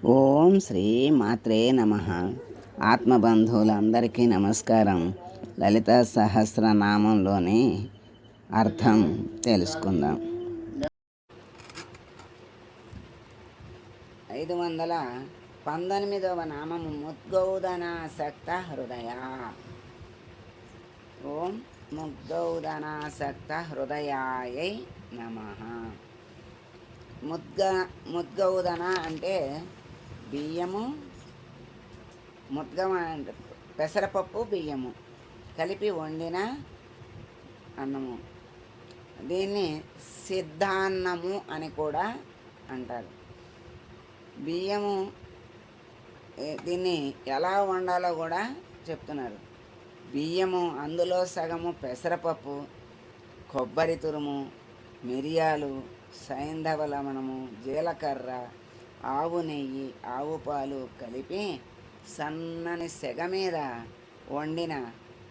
ఓం శ్రీ మాత్రే నమ. ఆత్మబంధువులందరికీ నమస్కారం. లలిత సహస్రనామంలోని అర్థం తెలుసుకుందాం. 519వ నామము ముద్గౌదనాసక్త హృదయ. ఓం ముద్గౌదనాసక్త హృదయాయై నమః. ముద్గౌదన అంటే బియ్యము, ముద్గం అంటే పెసరపప్పు బియ్యము కలిపి వండిన అన్నము. దీన్ని సిద్ధాన్నము అని కూడా అంటారు. బియ్యము దీన్ని ఎలా వండాలో కూడా చెప్తున్నారు. బియ్యము, అందులో సగము పెసరపప్పు, కొబ్బరి తురుము, మిరియాలు, సైంధవ లవణము, జీలకర్ర, ఆవు నెయ్యి, ఆవు పాలు కలిపి సన్నని సెగ మీద వండిన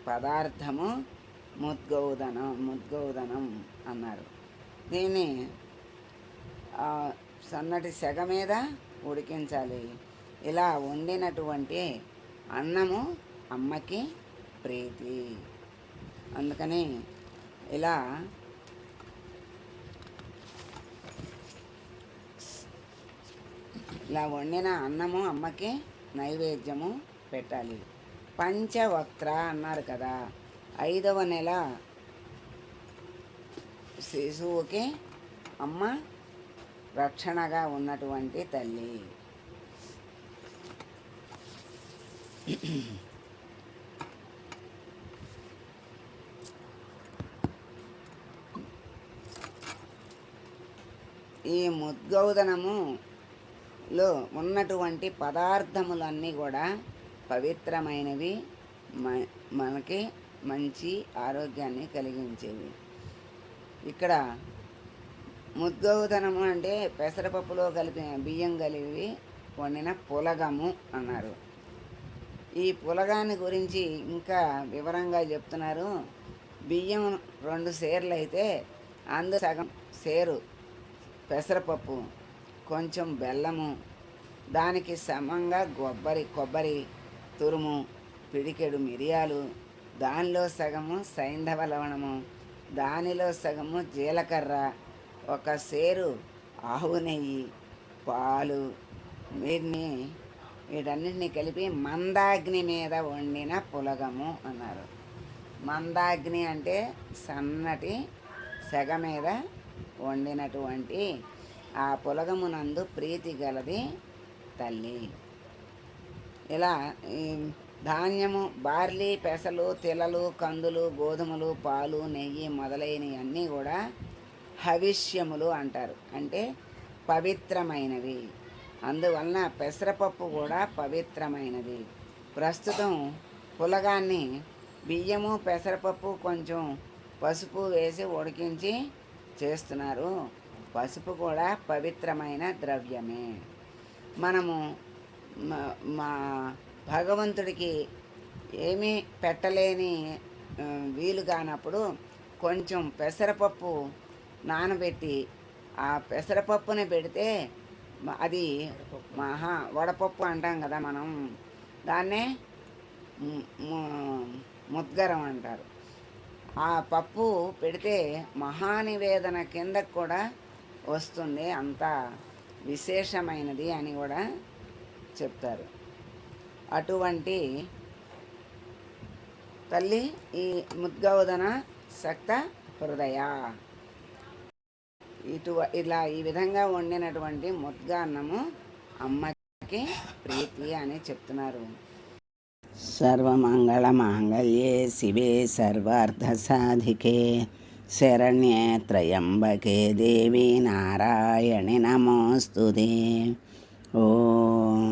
పదార్థము ముద్గౌదనం అన్నారు. దీన్ని సన్నటి సెగ మీద ఉడికించాలి. ఇలా వండినటువంటి అన్నము అమ్మకి ప్రీతి. అందుకని ఇలా వండిన అన్నము అమ్మకి నైవేద్యము పెట్టాలి. పంచవక్త్ర అన్నారు కదా, 5వ నెల శిశువుకి అమ్మ రక్షణగా ఉన్నటువంటి తల్లి. ఈ ముద్గౌదనములో ఉన్నటువంటి పదార్థములన్నీ కూడా పవిత్రమైనవి, మనకి మంచి ఆరోగ్యాన్ని కలిగించేవి. ఇక్కడ ముద్గౌదనము అంటే పెసరపప్పులో కలిపిన బియ్యం కలిపి వండిన పులగము అన్నారు. ఈ పులగాన్ని గురించి ఇంకా వివరంగా చెప్తున్నారు. బియ్యం 2 సేర్లు అయితే అందులో సగం సేరు పెసరపప్పు, కొంచెం బెల్లము, దానికి సమంగా కొబ్బరి తురుము, పిడికెడు మిరియాలు, దానిలో సగము సైంధవ లవణము, దానిలో సగము జీలకర్ర, 1 సేరు ఆవు నెయ్యి, పాలు, వీటన్నిటిని కలిపి మందాగ్ని మీద వండిన పులగము అన్నారు. మందాగ్ని అంటే సన్నటి సెగ మీద వండినటువంటి ఆ పులగమునందు ప్రీతి గలది తల్లి. ఇలా ధాన్యము, బార్లీ, పెసలు, తిలలు, కందులు, గోధుమలు, పాలు, నెయ్యి మొదలైనవన్నీ కూడా హవిష్యములు అంటారు. అంటే పవిత్రమైనవి. అందువలన పెసరపప్పు కూడా పవిత్రమైనది. ప్రస్తుతం పులగాన్ని బియ్యము, పెసరపప్పు, కొంచెం పసుపు వేసి ఉడికించి చేస్తున్నారు. పసుపు కూడా పవిత్రమైన ద్రవ్యమే. మనము మా భగవంతుడికి ఏమీ పెట్టలేని వీలు కానప్పుడు కొంచెం పెసరపప్పు నానబెట్టి ఆ పెసరపప్పుని పెడితే అది వడపప్పు అంటాం కదా మనం, దాన్నే ముద్గరం అంటారు. ఆ పప్పు పెడితే మహానివేదన కిందకు కూడా వస్తుంది, అంత విశేషమైనది అని కూడా చెప్తారు. అటువంటి తల్లి ఈ ముద్గౌదన సక్త హృదయ. ఇలా ఈ విధంగా వండినటువంటి ముద్గాన్నము అమ్మకి ప్రీతి అని చెప్తున్నారు. సర్వమంగళ మాంగళ్యే శివే సర్వార్థసాధికే శరణ్యే త్రయంబకే దేవి నారాయణి నమోస్తుతే. ఓం